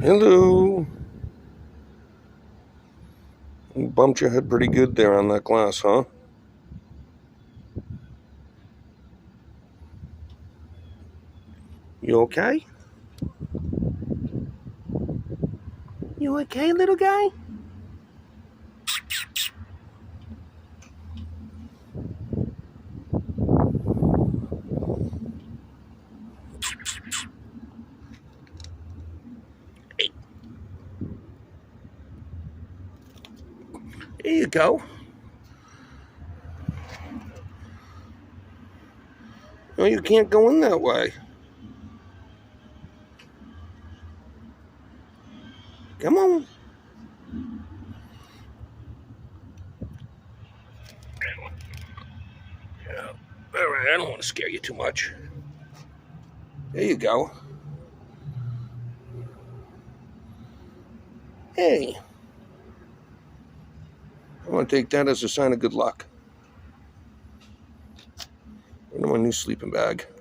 Hello. You bumped your head pretty good there on that glass, huh? You okay? You okay, little guy? Here you go. No, you can't go in that way. Come on. Yeah. All right, I don't want to scare you too much. There you go. Hey, I want to take that as a sign of good luck. Into my new sleeping bag.